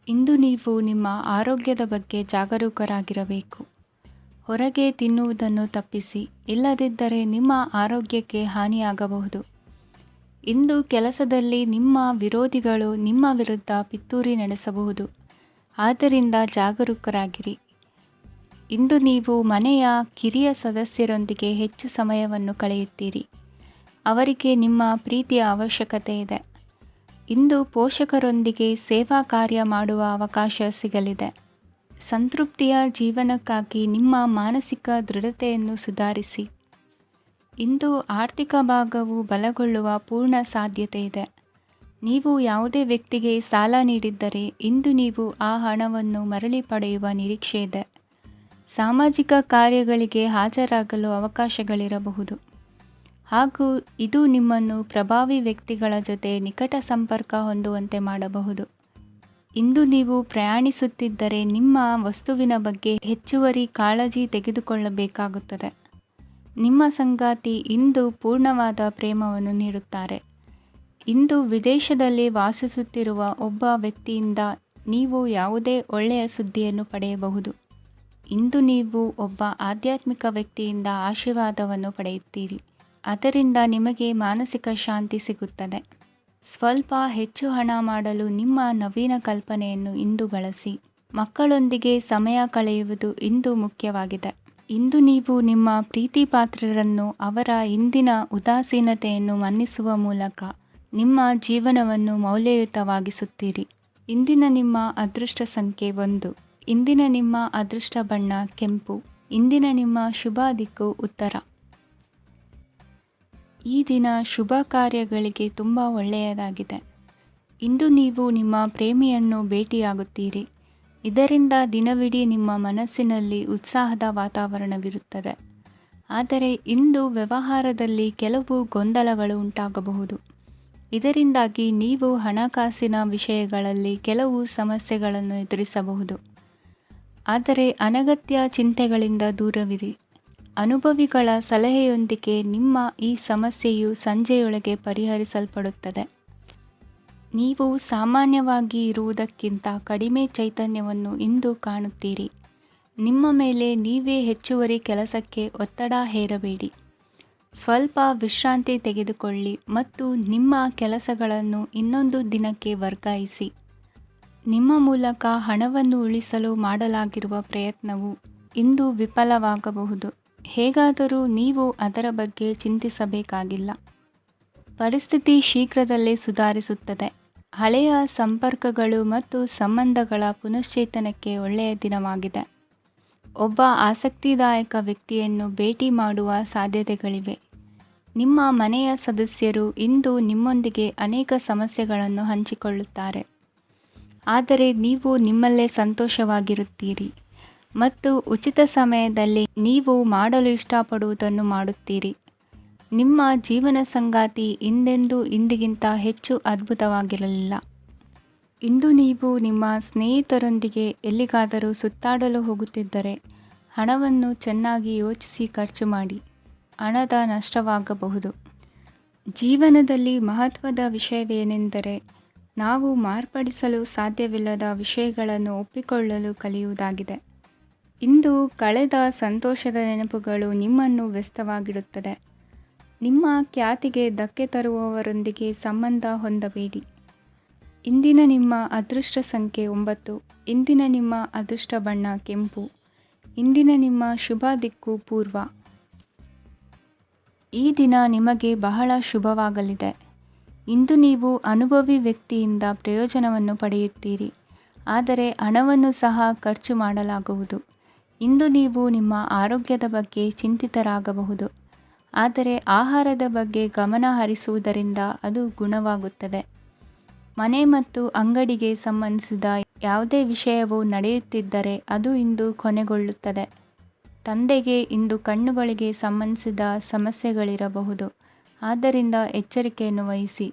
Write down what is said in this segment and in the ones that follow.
ಇಂದು ನೀವು ನಿಮ್ಮ ಆರೋಗ್ಯದ ಬಗ್ಗೆ ಜಾಗರೂಕರಾಗಿರಬೇಕು. ಹೊರಗೆ ತಿನ್ನುವುದನ್ನು ತಪ್ಪಿಸಿ, ಇಲ್ಲದಿದ್ದರೆ ನಿಮ್ಮ ಆರೋಗ್ಯಕ್ಕೆ ಹಾನಿಯಾಗಬಹುದು. ಇಂದು ಕೆಲಸದಲ್ಲಿ ನಿಮ್ಮ ವಿರೋಧಿಗಳು ನಿಮ್ಮ ವಿರುದ್ಧ ಪಿತೂರಿ ನಡೆಸಬಹುದು. ಆದ್ದರಿಂದ ಜಾಗರೂಕರಾಗಿರಿ. ಇಂದು ನೀವು ಮನೆಯ ಕಿರಿಯ ಸದಸ್ಯರೊಂದಿಗೆ ಹೆಚ್ಚು ಸಮಯವನ್ನು ಕಳೆಯುತ್ತೀರಿ. ಅವರಿಗೆ ನಿಮ್ಮ ಪ್ರೀತಿಯ ಅವಶ್ಯಕತೆ ಇದೆ. ಇಂದು ಪೋಷಕರೊಂದಿಗೆ ಸೇವಾ ಕಾರ್ಯ ಮಾಡುವ ಅವಕಾಶ ಸಿಗಲಿದೆ. ಸಂತೃಪ್ತಿಯ ಜೀವನಕ್ಕಾಗಿ ನಿಮ್ಮ ಮಾನಸಿಕ ದೃಢತೆಯನ್ನು ಸುಧಾರಿಸಿ. ಇಂದು ಆರ್ಥಿಕ ಭಾಗವು ಬಲಗೊಳ್ಳುವ ಪೂರ್ಣ ಸಾಧ್ಯತೆ ಇದೆ. ನೀವು ಯಾವುದೇ ವ್ಯಕ್ತಿಗೆ ಸಾಲ ನೀಡಿದ್ದರೆ ಇಂದು ನೀವು ಆ ಹಣವನ್ನು ಮರಳಿ ಪಡೆಯುವ ನಿರೀಕ್ಷೆ ಇದೆ. ಸಾಮಾಜಿಕ ಕಾರ್ಯಗಳಿಗೆ ಹಾಜರಾಗಲು ಅವಕಾಶಗಳಿರಬಹುದು. ಹಾಗೂ ಇದು ನಿಮ್ಮನ್ನು ಪ್ರಭಾವಿ ವ್ಯಕ್ತಿಗಳ ಜೊತೆ ನಿಕಟ ಸಂಪರ್ಕ ಹೊಂದುವಂತೆ ಮಾಡಬಹುದು. ಇಂದು ನೀವು ಪ್ರಯಾಣಿಸುತ್ತಿದ್ದರೆ ನಿಮ್ಮ ವಸ್ತುವಿನ ಬಗ್ಗೆ ಹೆಚ್ಚುವರಿ ಕಾಳಜಿ ತೆಗೆದುಕೊಳ್ಳಬೇಕಾಗುತ್ತದೆ. ನಿಮ್ಮ ಸಂಗಾತಿ ಇಂದು ಪೂರ್ಣವಾದ ಪ್ರೇಮವನ್ನು ನೀಡುತ್ತಾರೆ. ಇಂದು ವಿದೇಶದಲ್ಲಿ ವಾಸಿಸುತ್ತಿರುವ ಒಬ್ಬ ವ್ಯಕ್ತಿಯಿಂದ ನೀವು ಯಾವುದೇ ಒಳ್ಳೆಯ ಸುದ್ದಿಯನ್ನು ಪಡೆಯಬಹುದು. ಇಂದು ನೀವು ಒಬ್ಬ ಆಧ್ಯಾತ್ಮಿಕ ವ್ಯಕ್ತಿಯಿಂದ ಆಶೀರ್ವಾದವನ್ನು ಪಡೆಯುತ್ತೀರಿ. ಅದರಿಂದ ನಿಮಗೆ ಮಾನಸಿಕ ಶಾಂತಿ ಸಿಗುತ್ತದೆ. ಸ್ವಲ್ಪ ಹೆಚ್ಚು ಹಣ ಮಾಡಲು ನಿಮ್ಮ ನವೀನ ಕಲ್ಪನೆಯನ್ನು ಇಂದು ಬಳಸಿ. ಮಕ್ಕಳೊಂದಿಗೆ ಸಮಯ ಕಳೆಯುವುದು ಇಂದು ಮುಖ್ಯವಾಗಿದೆ. ಇಂದು ನೀವು ನಿಮ್ಮ ಪ್ರೀತಿ ಪಾತ್ರರನ್ನು ಅವರ ಇಂದಿನ ಉದಾಸೀನತೆಯನ್ನು ಮನ್ನಿಸುವ ಮೂಲಕ ನಿಮ್ಮ ಜೀವನವನ್ನು ಮೌಲ್ಯಯುತವಾಗಿಸುತ್ತೀರಿ. ಇಂದಿನ ನಿಮ್ಮ ಅದೃಷ್ಟ ಸಂಖ್ಯೆ 1. ಇಂದಿನ ನಿಮ್ಮ ಅದೃಷ್ಟ ಬಣ್ಣ ಕೆಂಪು. ಇಂದಿನ ನಿಮ್ಮ ಶುಭ ದಿಕ್ಕು ಉತ್ತರ. ಈ ದಿನ ಶುಭ ಕಾರ್ಯಗಳಿಗೆ ತುಂಬ ಒಳ್ಳೆಯದಾಗಿದೆ. ಇಂದು ನೀವು ನಿಮ್ಮ ಪ್ರೇಮಿಯನ್ನು ಭೇಟಿಯಾಗುತ್ತೀರಿ. ಇದರಿಂದ ದಿನವಿಡೀ ನಿಮ್ಮ ಮನಸ್ಸಿನಲ್ಲಿ ಉತ್ಸಾಹದ ವಾತಾವರಣವಿರುತ್ತದೆ. ಆದರೆ ಇಂದು ವ್ಯವಹಾರದಲ್ಲಿ ಕೆಲವು ಗೊಂದಲಗಳು ಉಂಟಾಗಬಹುದು. ಇದರಿಂದಾಗಿ ನೀವು ಹಣಕಾಸಿನ ವಿಷಯಗಳಲ್ಲಿ ಕೆಲವು ಸಮಸ್ಯೆಗಳನ್ನು ಎದುರಿಸಬಹುದು. ಆದರೆ ಅನಗತ್ಯ ಚಿಂತೆಗಳಿಂದ ದೂರವಿರಿ. ಅನುಭವಿಗಳ ಸಲಹೆಯೊಂದಿಗೆ ನಿಮ್ಮ ಈ ಸಮಸ್ಯೆಯು ಸಂಜೆಯೊಳಗೆ ಪರಿಹರಿಸಲ್ಪಡುತ್ತದೆ. ನೀವು ಸಾಮಾನ್ಯವಾಗಿ ಇರುವುದಕ್ಕಿಂತ ಕಡಿಮೆ ಚೈತನ್ಯವನ್ನು ಇಂದು ಕಾಣುತ್ತೀರಿ. ನಿಮ್ಮ ಮೇಲೆ ನೀವೇ ಹೆಚ್ಚುವರಿ ಕೆಲಸಕ್ಕೆ ಒತ್ತಡ ಹೇರಬೇಡಿ. ಸ್ವಲ್ಪ ವಿಶ್ರಾಂತಿ ತೆಗೆದುಕೊಳ್ಳಿ ಮತ್ತು ನಿಮ್ಮ ಕೆಲಸಗಳನ್ನು ಇನ್ನೊಂದು ದಿನಕ್ಕೆ ವರ್ಗಾಯಿಸಿ. ನಿಮ್ಮ ಮೂಲಕ ಹಣವನ್ನು ಉಳಿಸಲು ಮಾಡಲಾಗಿರುವ ಪ್ರಯತ್ನವು ಇಂದು ವಿಫಲವಾಗಬಹುದು. ಹೇಗಾದರೂ ನೀವು ಅದರ ಬಗ್ಗೆ ಚಿಂತಿಸಬೇಕಾಗಿಲ್ಲ. ಪರಿಸ್ಥಿತಿ ಶೀಘ್ರದಲ್ಲೇ ಸುಧಾರಿಸುತ್ತದೆ. ಹಳೆಯ ಸಂಪರ್ಕಗಳು ಮತ್ತು ಸಂಬಂಧಗಳ ಪುನಶ್ಚೇತನಕ್ಕೆ ಒಳ್ಳೆಯ ದಿನವಾಗಿದೆ. ಒಬ್ಬ ಆಸಕ್ತಿದಾಯಕ ವ್ಯಕ್ತಿಯನ್ನು ಭೇಟಿ ಮಾಡುವ ಸಾಧ್ಯತೆಗಳಿವೆ. ನಿಮ್ಮ ಮನೆಯ ಸದಸ್ಯರು ಇಂದು ನಿಮ್ಮೊಂದಿಗೆ ಅನೇಕ ಸಮಸ್ಯೆಗಳನ್ನು ಹಂಚಿಕೊಳ್ಳುತ್ತಾರೆ. ಆದರೆ ನೀವು ನಿಮ್ಮಲ್ಲೇ ಸಂತೋಷವಾಗಿರುತ್ತೀರಿ ಮತ್ತು ಉಚಿತ ಸಮಯದಲ್ಲಿ ನೀವು ಮಾಡಲು ಇಷ್ಟಪಡುವುದನ್ನು ಮಾಡುತ್ತೀರಿ. ನಿಮ್ಮ ಜೀವನ ಸಂಗಾತಿ ಇಂದೆಂದೂ ಇಂದಿಗಿಂತ ಹೆಚ್ಚು ಅದ್ಭುತವಾಗಿರಲಿಲ್ಲ. ಇಂದು ನೀವು ನಿಮ್ಮ ಸ್ನೇಹಿತರೊಂದಿಗೆ ಎಲ್ಲಿಗಾದರೂ ಸುತ್ತಾಡಲು ಹೋಗುತ್ತಿದ್ದರೆ ಹಣವನ್ನು ಚೆನ್ನಾಗಿ ಯೋಚಿಸಿ ಖರ್ಚು ಮಾಡಿ. ಹಣದ ನಷ್ಟವಾಗಬಹುದು. ಜೀವನದಲ್ಲಿ ಮಹತ್ವದ ವಿಷಯವೇನೆಂದರೆ ನಾವು ಮಾರ್ಪಡಿಸಲು ಸಾಧ್ಯವಿಲ್ಲದ ವಿಷಯಗಳನ್ನು ಒಪ್ಪಿಕೊಳ್ಳಲು ಕಲಿಯುವುದಾಗಿದೆ. ಇಂದು ಕಳೆದ ಸಂತೋಷದ ನೆನಪುಗಳು ನಿಮ್ಮನ್ನು ವ್ಯಸ್ತವಾಗಿಡುತ್ತದೆ. ನಿಮ್ಮ ಖ್ಯಾತಿಗೆ ಧಕ್ಕೆ ತರುವವರೊಂದಿಗೆ ಸಂಬಂಧ ಹೊಂದಬೇಡಿ. ಇಂದಿನ ನಿಮ್ಮ ಅದೃಷ್ಟ ಸಂಖ್ಯೆ 9. ಇಂದಿನ ನಿಮ್ಮ ಅದೃಷ್ಟ ಬಣ್ಣ ಕೆಂಪು. ಇಂದಿನ ನಿಮ್ಮ ಶುಭ ದಿಕ್ಕು ಪೂರ್ವ. ಈ ದಿನ ನಿಮಗೆ ಬಹಳ ಶುಭವಾಗಲಿದೆ. ಇಂದು ನೀವು ಅನುಭವಿ ವ್ಯಕ್ತಿಯಿಂದ ಪ್ರಯೋಜನವನ್ನು ಪಡೆಯುತ್ತೀರಿ. ಆದರೆ ಹಣವನ್ನು ಸಹ ಖರ್ಚು ಮಾಡಲಾಗುವುದು. ಇಂದು ನೀವು ನಿಮ್ಮ ಆರೋಗ್ಯದ ಬಗ್ಗೆ ಚಿಂತಿತರಾಗಬಹುದು. ಆದರೆ ಆಹಾರದ ಬಗ್ಗೆ ಗಮನ ಹರಿಸುವುದರಿಂದ ಅದು ಗುಣವಾಗುತ್ತದೆ. ಮನೆ ಮತ್ತು ಅಂಗಡಿಗೆ ಸಂಬಂಧಿಸಿದ ಯಾವುದೇ ವಿಷಯವು ನಡೆಯುತ್ತಿದ್ದರೆ ಅದು ಇಂದು ಕೊನೆಗೊಳ್ಳುತ್ತದೆ. ತಂದೆಗೆ ಇಂದು ಕಣ್ಣುಗಳಿಗೆ ಸಂಬಂಧಿಸಿದ ಸಮಸ್ಯೆಗಳಿರಬಹುದು. ಆದ್ದರಿಂದ ಎಚ್ಚರಿಕೆಯನ್ನು ವಹಿಸಿ.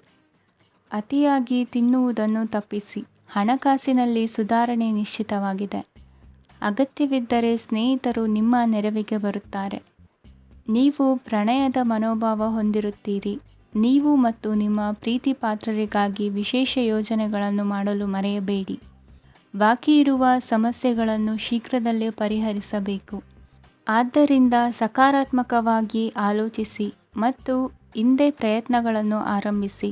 ಅತಿಯಾಗಿ ತಿನ್ನುವುದನ್ನು ತಪ್ಪಿಸಿ. ಹಣಕಾಸಿನಲ್ಲಿ ಸುಧಾರಣೆ ನಿಶ್ಚಿತವಾಗಿದೆ. ಅಗತ್ಯವಿದ್ದರೆ ಸ್ನೇಹಿತರು ನಿಮ್ಮ ನೆರವಿಗೆ ಬರುತ್ತಾರೆ. ನೀವು ಪ್ರಣಯದ ಮನೋಭಾವ ಹೊಂದಿರುತ್ತೀರಿ. ನೀವು ಮತ್ತು ನಿಮ್ಮ ಪ್ರೀತಿ ಪಾತ್ರರಿಗಾಗಿ ವಿಶೇಷ ಯೋಜನೆಗಳನ್ನು ಮಾಡಲು ಮರೆಯಬೇಡಿ. ಬಾಕಿ ಇರುವ ಸಮಸ್ಯೆಗಳನ್ನು ಶೀಘ್ರದಲ್ಲೇ ಪರಿಹರಿಸಬೇಕು. ಆದ್ದರಿಂದ ಸಕಾರಾತ್ಮಕವಾಗಿ ಆಲೋಚಿಸಿ ಮತ್ತು ಇಂದೇ ಪ್ರಯತ್ನಗಳನ್ನು ಆರಂಭಿಸಿ.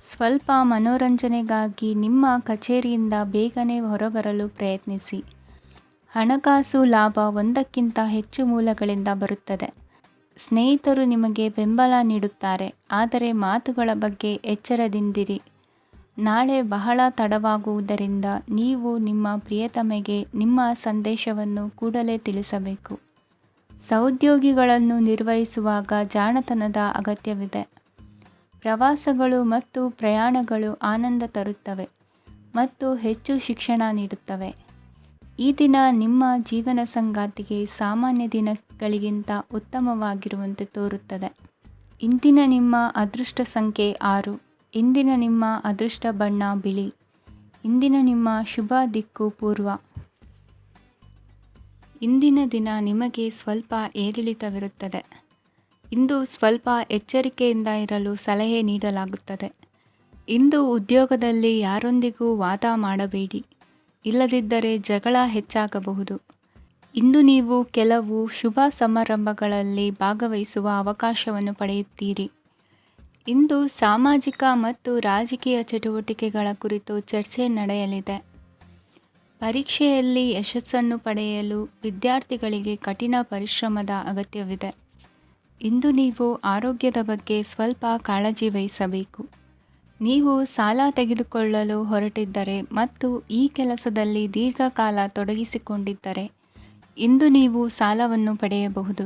ಸ್ವಲ್ಪ ಮನೋರಂಜನೆಗಾಗಿ ನಿಮ್ಮ ಕಚೇರಿಯಿಂದ ಬೇಗನೆ ಹೊರಬರಲು ಪ್ರಯತ್ನಿಸಿ. ಹಣಕಾಸು ಲಾಭ ಒಂದಕ್ಕಿಂತ ಹೆಚ್ಚು ಮೂಲಗಳಿಂದ ಬರುತ್ತದೆ. ಸ್ನೇಹಿತರು ನಿಮಗೆ ಬೆಂಬಲ ನೀಡುತ್ತಾರೆ, ಆದರೆ ಮಾತುಗಳ ಬಗ್ಗೆ ಎಚ್ಚರದಿಂದಿರಿ. ನಾಳೆ ಬಹಳ ತಡವಾಗುವುದರಿಂದ ನೀವು ನಿಮ್ಮ ಪ್ರಿಯತಮೆಗೆ ನಿಮ್ಮ ಸಂದೇಶವನ್ನು ಕೂಡಲೇ ತಿಳಿಸಬೇಕು. ಸಹೋದ್ಯೋಗಿಗಳನ್ನು ನಿರ್ವಹಿಸುವಾಗ ಜಾಣತನದ ಅಗತ್ಯವಿದೆ. ಪ್ರವಾಸಗಳು ಮತ್ತು ಪ್ರಯಾಣಗಳು ಆನಂದ ತರುತ್ತವೆ ಮತ್ತು ಹೆಚ್ಚು ಶಿಕ್ಷಣ ನೀಡುತ್ತವೆ. ಈ ದಿನ ನಿಮ್ಮ ಜೀವನ ಸಂಗಾತಿಗೆ ಸಾಮಾನ್ಯ ದಿನಗಳಿಗಿಂತ ಉತ್ತಮವಾಗಿರುವಂತೆ ತೋರುತ್ತದೆ. ಇಂದಿನ ನಿಮ್ಮ ಅದೃಷ್ಟ ಸಂಖ್ಯೆ 6. ಇಂದಿನ ನಿಮ್ಮ ಅದೃಷ್ಟ ಬಣ್ಣ ಬಿಳಿ. ಇಂದಿನ ನಿಮ್ಮ ಶುಭ ದಿಕ್ಕು ಪೂರ್ವ. ಇಂದಿನ ದಿನ ನಿಮಗೆ ಸ್ವಲ್ಪ ಏರಿಳಿತವಿರುತ್ತದೆ. ಇಂದು ಸ್ವಲ್ಪ ಎಚ್ಚರಿಕೆಯಿಂದ ಇರಲು ಸಲಹೆ ನೀಡಲಾಗುತ್ತದೆ. ಇಂದು ಉದ್ಯೋಗದಲ್ಲಿ ಯಾರೊಂದಿಗೂ ವಾದ ಮಾಡಬೇಡಿ, ಇಲ್ಲದಿದ್ದರೆ ಜಗಳ ಹೆಚ್ಚಾಗಬಹುದು. ಇಂದು ನೀವು ಕೆಲವು ಶುಭ ಸಮಾರಂಭಗಳಲ್ಲಿ ಭಾಗವಹಿಸುವ ಅವಕಾಶವನ್ನು ಪಡೆಯುತ್ತೀರಿ. ಇಂದು ಸಾಮಾಜಿಕ ಮತ್ತು ರಾಜಕೀಯ ಚಟುವಟಿಕೆಗಳ ಕುರಿತು ಚರ್ಚೆ ನಡೆಯಲಿದೆ. ಪರೀಕ್ಷೆಯಲ್ಲಿ ಯಶಸ್ಸನ್ನು ಪಡೆಯಲು ವಿದ್ಯಾರ್ಥಿಗಳಿಗೆ ಕಠಿಣ ಪರಿಶ್ರಮದ ಅಗತ್ಯವಿದೆ. ಇಂದು ನೀವು ಆರೋಗ್ಯದ ಬಗ್ಗೆ ಸ್ವಲ್ಪ ಕಾಳಜಿ ವಹಿಸಬೇಕು. ನೀವು ಸಾಲ ತೆಗೆದುಕೊಳ್ಳಲು ಹೊರಟಿದ್ದರೆ ಮತ್ತು ಈ ಕೆಲಸದಲ್ಲಿ ದೀರ್ಘಕಾಲ ತೊಡಗಿಸಿಕೊಂಡಿದ್ದರೆ ಇಂದು ನೀವು ಸಾಲವನ್ನು ಪಡೆಯಬಹುದು.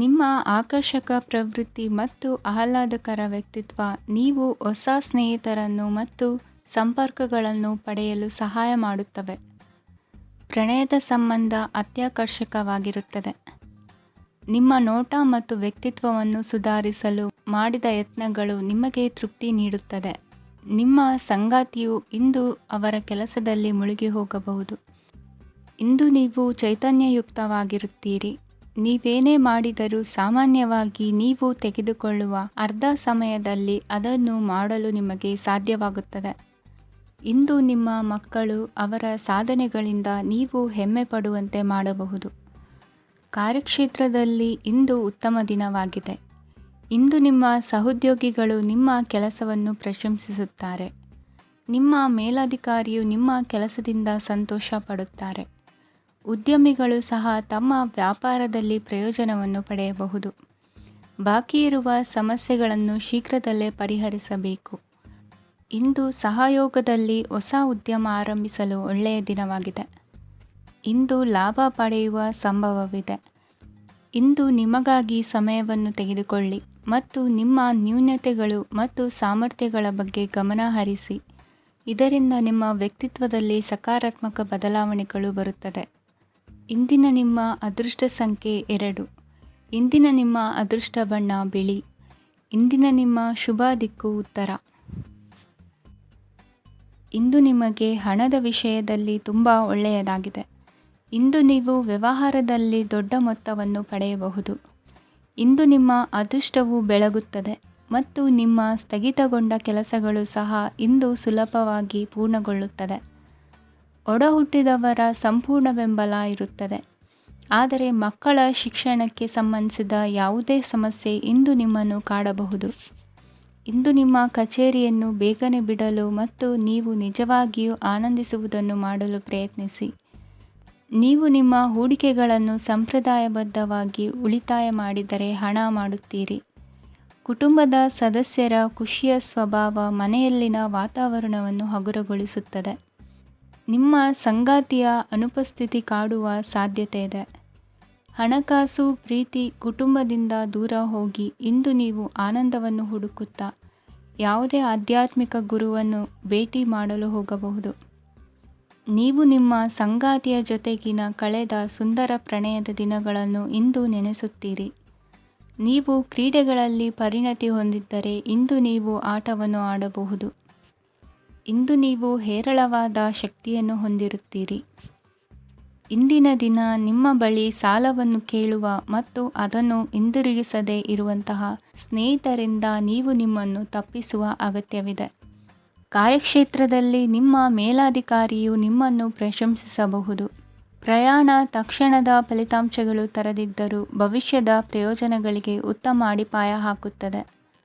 ನಿಮ್ಮ ಆಕರ್ಷಕ ಪ್ರವೃತ್ತಿ ಮತ್ತು ಆಹ್ಲಾದಕರ ವ್ಯಕ್ತಿತ್ವ ನೀವು ಹೊಸ ಸ್ನೇಹಿತರನ್ನು ಮತ್ತು ಸಂಪರ್ಕಗಳನ್ನು ಪಡೆಯಲು ಸಹಾಯ ಮಾಡುತ್ತವೆ. ಪ್ರಣಯದ ಸಂಬಂಧ ಅತ್ಯಾಕರ್ಷಕವಾಗಿರುತ್ತದೆ. ನಿಮ್ಮ ನೋಟ ಮತ್ತು ವ್ಯಕ್ತಿತ್ವವನ್ನು ಸುಧಾರಿಸಲು ಮಾಡಿದ ಯತ್ನಗಳು ನಿಮಗೆ ತೃಪ್ತಿ ನೀಡುತ್ತದೆ. ನಿಮ್ಮ ಸಂಗಾತಿಯು ಇಂದು ಅವರ ಕೆಲಸದಲ್ಲಿ ಮುಳುಗಿ ಹೋಗಬಹುದು. ಇಂದು ನೀವು ಚೈತನ್ಯಯುಕ್ತವಾಗಿರುತ್ತೀರಿ. ನೀವೇನೇ ಮಾಡಿದರೂ ಸಾಮಾನ್ಯವಾಗಿ ನೀವು ತೆಗೆದುಕೊಳ್ಳುವ ಅರ್ಧ ಸಮಯದಲ್ಲಿ ಅದನ್ನು ಮಾಡಲು ನಿಮಗೆ ಸಾಧ್ಯವಾಗುತ್ತದೆ. ಇಂದು ನಿಮ್ಮ ಮಕ್ಕಳು ಅವರ ಸಾಧನೆಗಳಿಂದ ನೀವು ಹೆಮ್ಮೆ ಪಡುವಂತೆ ಮಾಡಬಹುದು. ಕಾರ್ಯಕ್ಷೇತ್ರದಲ್ಲಿ ಇಂದು ಉತ್ತಮ ದಿನವಾಗಿದೆ. ಇಂದು ನಿಮ್ಮ ಸಹೋದ್ಯೋಗಿಗಳು ನಿಮ್ಮ ಕೆಲಸವನ್ನು ಪ್ರಶಂಸಿಸುತ್ತಾರೆ. ನಿಮ್ಮ ಮೇಲಧಿಕಾರಿಯು ನಿಮ್ಮ ಕೆಲಸದಿಂದ ಸಂತೋಷ ಪಡುತ್ತಾರೆ. ಉದ್ಯಮಿಗಳು ಸಹ ತಮ್ಮ ವ್ಯಾಪಾರದಲ್ಲಿ ಪ್ರಯೋಜನವನ್ನು ಪಡೆಯಬಹುದು. ಬಾಕಿ ಇರುವ ಸಮಸ್ಯೆಗಳನ್ನು ಶೀಘ್ರದಲ್ಲೇ ಪರಿಹರಿಸಬೇಕು. ಇಂದು ಸಹಯೋಗದಲ್ಲಿ ಹೊಸ ಉದ್ಯಮ ಆರಂಭಿಸಲು ಒಳ್ಳೆಯ ದಿನವಾಗಿದೆ. ಇಂದು ಲಾಭ ಪಡೆಯುವ ಸಂಭವವಿದೆ. ಇಂದು ನಿಮಗಾಗಿ ಸಮಯವನ್ನು ತೆಗೆದುಕೊಳ್ಳಿ ಮತ್ತು ನಿಮ್ಮ ನ್ಯೂನತೆಗಳು ಮತ್ತು ಸಾಮರ್ಥ್ಯಗಳ ಬಗ್ಗೆ ಗಮನ ಹರಿಸಿ. ಇದರಿಂದ ನಿಮ್ಮ ವ್ಯಕ್ತಿತ್ವದಲ್ಲಿ ಸಕಾರಾತ್ಮಕ ಬದಲಾವಣೆಗಳು ಬರುತ್ತದೆ. ಇಂದಿನ ನಿಮ್ಮ ಅದೃಷ್ಟ ಸಂಖ್ಯೆ 2. ಇಂದಿನ ನಿಮ್ಮ ಅದೃಷ್ಟ ಬಣ್ಣ ಬಿಳಿ. ಇಂದಿನ ನಿಮ್ಮ ಶುಭ ದಿಕ್ಕು ಉತ್ತರ. ಇಂದು ನಿಮಗೆ ಹಣದ ವಿಷಯದಲ್ಲಿ ತುಂಬ ಒಳ್ಳೆಯದಾಗಿದೆ. ಇಂದು ನೀವು ವ್ಯವಹಾರದಲ್ಲಿ ದೊಡ್ಡ ಮೊತ್ತವನ್ನು ಪಡೆಯಬಹುದು. ಇಂದು ನಿಮ್ಮ ಅದೃಷ್ಟವು ಬೆಳಗುತ್ತದೆ ಮತ್ತು ನಿಮ್ಮ ಸ್ಥಗಿತಗೊಂಡ ಕೆಲಸಗಳು ಸಹ ಇಂದು ಸುಲಭವಾಗಿ ಪೂರ್ಣಗೊಳ್ಳುತ್ತದೆ. ಒಡಹುಟ್ಟಿದವರ ಸಂಪೂರ್ಣ ಬೆಂಬಲ ಇರುತ್ತದೆ. ಆದರೆ ಮಕ್ಕಳ ಶಿಕ್ಷಣಕ್ಕೆ ಸಂಬಂಧಿಸಿದ ಯಾವುದೇ ಸಮಸ್ಯೆ ಇಂದು ನಿಮ್ಮನ್ನು ಕಾಡಬಹುದು. ಇಂದು ನಿಮ್ಮ ಕಚೇರಿಯನ್ನು ಬೇಗನೆ ಬಿಡಲು ಮತ್ತು ನೀವು ನಿಜವಾಗಿಯೂ ಆನಂದಿಸುವುದನ್ನು ಮಾಡಲು ಪ್ರಯತ್ನಿಸಿ. ನೀವು ನಿಮ್ಮ ಹೂಡಿಕೆಗಳನ್ನು ಸಂಪ್ರದಾಯಬದ್ಧವಾಗಿ ಉಳಿತಾಯ ಮಾಡಿದರೆ ಹಣ ಮಾಡುತ್ತೀರಿ. ಕುಟುಂಬದ ಸದಸ್ಯರ ಖುಷಿಯ ಸ್ವಭಾವ ಮನೆಯಲ್ಲಿನ ವಾತಾವರಣವನ್ನು ಹಗುರಗೊಳಿಸುತ್ತದೆ. ನಿಮ್ಮ ಸಂಗಾತಿಯ ಅನುಪಸ್ಥಿತಿ ಕಾಡುವ ಸಾಧ್ಯತೆ ಇದೆ. ಹಣಕಾಸು, ಪ್ರೀತಿ, ಕುಟುಂಬದಿಂದ ದೂರ ಹೋಗಿ ಇಂದು ನೀವು ಆನಂದವನ್ನು ಹುಡುಕುತ್ತಾ ಯಾವುದೇ ಆಧ್ಯಾತ್ಮಿಕ ಗುರುವನ್ನು ಭೇಟಿ ಮಾಡಲು ಹೋಗಬಹುದು. ನೀವು ನಿಮ್ಮ ಸಂಗಾತಿಯ ಜೊತೆಗಿನ ಕಳೆದ ಸುಂದರ ಪ್ರಣಯದ ದಿನಗಳನ್ನು ಇಂದು ನೆನೆಸುತ್ತೀರಿ. ನೀವು ಕ್ರೀಡೆಗಳಲ್ಲಿ ಪರಿಣತಿ ಹೊಂದಿದ್ದರೆ ಇಂದು ನೀವು ಆಟವನ್ನು ಆಡಬಹುದು. ಇಂದು ನೀವು ಹೇರಳವಾದ ಶಕ್ತಿಯನ್ನು ಹೊಂದಿರುತ್ತೀರಿ. ಇಂದಿನ ದಿನ ನಿಮ್ಮ ಬಳಿ ಸಾಲವನ್ನು ಕೇಳುವ ಮತ್ತು ಅದನ್ನು ಹಿಂದಿರುಗಿಸದೇ ಇರುವಂತಹ ಸ್ನೇಹಿತರಿಂದ ನೀವು ನಿಮ್ಮನ್ನು ತಪ್ಪಿಸುವ ಅಗತ್ಯವಿದೆ. ಕಾರ್ಯಕ್ಷೇತ್ರದಲ್ಲಿ ನಿಮ್ಮ ಮೇಲಾಧಿಕಾರಿಯು ನಿಮ್ಮನ್ನು ಪ್ರಶಂಸಿಸಬಹುದು. ಪ್ರಯಾಣ ತಕ್ಷಣದ ಫಲಿತಾಂಶಗಳು ತರದಿದ್ದರೂ ಭವಿಷ್ಯದ ಪ್ರಯೋಜನಗಳಿಗೆ ಉತ್ತಮ ಅಡಿಪಾಯ ಹಾಕುತ್ತದೆ.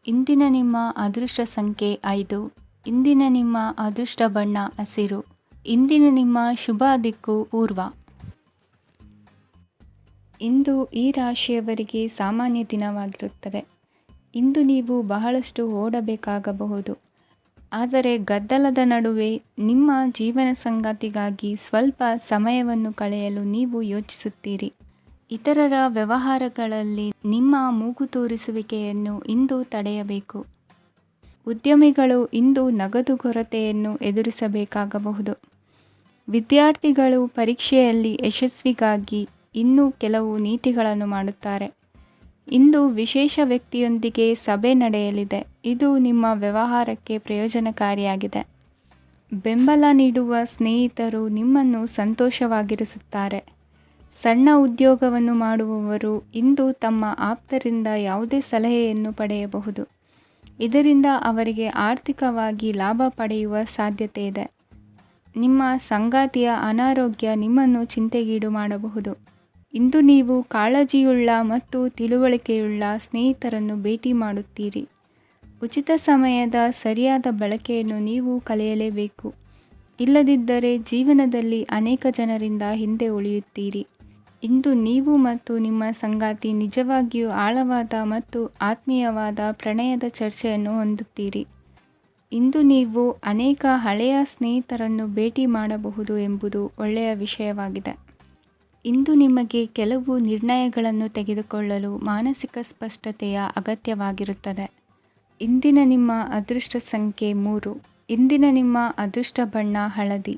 ಇಂದಿನ ನಿಮ್ಮ ಅದೃಷ್ಟ ಸಂಖ್ಯೆ 5. ಇಂದಿನ ನಿಮ್ಮ ಅದೃಷ್ಟ ಬಣ್ಣ ಹಸಿರು. ಇಂದಿನ ನಿಮ್ಮ ಶುಭ ದಿಕ್ಕು ಪೂರ್ವ. ಇಂದು ಈ ರಾಶಿಯವರಿಗೆ ಸಾಮಾನ್ಯ ದಿನವಾಗಿರುತ್ತದೆ. ಇಂದು ನೀವು ಬಹಳಷ್ಟು ಓಡಬೇಕಾಗಬಹುದು. ಆದರೆ ಗದ್ದಲದ ನಡುವೆ ನಿಮ್ಮ ಜೀವನ ಸಂಗಾತಿಗಾಗಿ ಸ್ವಲ್ಪ ಸಮಯವನ್ನು ಕಳೆಯಲು ನೀವು ಯೋಚಿಸುತ್ತೀರಿ. ಇತರರ ವ್ಯವಹಾರಗಳಲ್ಲಿ ನಿಮ್ಮ ಮೂಗು ತೂರಿಸುವಿಕೆಯನ್ನು ಇಂದು ತಡೆಯಬೇಕು. ಉದ್ಯಮಿಗಳು ಇಂದು ನಗದು ಕೊರತೆಯನ್ನು ಎದುರಿಸಬೇಕಾಗಬಹುದು. ವಿದ್ಯಾರ್ಥಿಗಳು ಪರೀಕ್ಷೆಯಲ್ಲಿ ಯಶಸ್ವಿಗಾಗಿ ಇನ್ನೂ ಕೆಲವು ನೀತಿಗಳನ್ನು ಮಾಡುತ್ತಾರೆ. ಇಂದು ವಿಶೇಷ ವ್ಯಕ್ತಿಯೊಂದಿಗೆ ಸಭೆ ನಡೆಯಲಿದೆ. ಇದು ನಿಮ್ಮ ವ್ಯವಹಾರಕ್ಕೆ ಪ್ರಯೋಜನಕಾರಿಯಾಗಿದೆ. ಬೆಂಬಲ ನೀಡುವ ಸ್ನೇಹಿತರು ನಿಮ್ಮನ್ನು ಸಂತೋಷವಾಗಿರಿಸುತ್ತಾರೆ. ಸಣ್ಣ ಉದ್ಯೋಗವನ್ನು ಮಾಡುವವರು ಇಂದು ತಮ್ಮ ಆಪ್ತರಿಂದ ಯಾವುದೇ ಸಲಹೆಯನ್ನು ಪಡೆಯಬಹುದು. ಇದರಿಂದ ಅವರಿಗೆ ಆರ್ಥಿಕವಾಗಿ ಲಾಭ ಪಡೆಯುವ ಸಾಧ್ಯತೆ ಇದೆ. ನಿಮ್ಮ ಸಂಗಾತಿಯ ಅನಾರೋಗ್ಯ ನಿಮ್ಮನ್ನು ಚಿಂತೆಗೀಡು ಮಾಡಬಹುದು. ಇಂದು ನೀವು ಕಾಳಜಿಯುಳ್ಳ ಮತ್ತು ತಿಳುವಳಿಕೆಯುಳ್ಳ ಸ್ನೇಹಿತರನ್ನು ಭೇಟಿ ಮಾಡುತ್ತೀರಿ. ಉಚಿತ ಸಮಯದ ಸರಿಯಾದ ಬಳಕೆಯನ್ನು ನೀವು ಕಲಿಯಲೇಬೇಕು. ಇಲ್ಲದಿದ್ದರೆ ಜೀವನದಲ್ಲಿ ಅನೇಕ ಜನರಿಂದ ಹಿಂದೆ ಉಳಿಯುತ್ತೀರಿ. ಇಂದು ನೀವು ಮತ್ತು ನಿಮ್ಮ ಸಂಗಾತಿ ನಿಜವಾಗಿಯೂ ಆಳವಾದ ಮತ್ತು ಆತ್ಮೀಯವಾದ ಪ್ರಣಯದ ಚರ್ಚೆಯನ್ನು ಹೊಂದುತ್ತೀರಿ. ಇಂದು ನೀವು ಅನೇಕ ಹಳೆಯ ಸ್ನೇಹಿತರನ್ನು ಭೇಟಿ ಮಾಡಬಹುದು ಎಂಬುದು ಒಳ್ಳೆಯ ವಿಷಯವಾಗಿದೆ. ಇಂದು ನಿಮಗೆ ಕೆಲವು ನಿರ್ಣಯಗಳನ್ನು ತೆಗೆದುಕೊಳ್ಳಲು ಮಾನಸಿಕ ಸ್ಪಷ್ಟತೆಯ ಅಗತ್ಯವಾಗಿರುತ್ತದೆ. ಇಂದಿನ ನಿಮ್ಮ ಅದೃಷ್ಟ ಸಂಖ್ಯೆ 3. ಇಂದಿನ ನಿಮ್ಮ ಅದೃಷ್ಟ ಬಣ್ಣ ಹಳದಿ.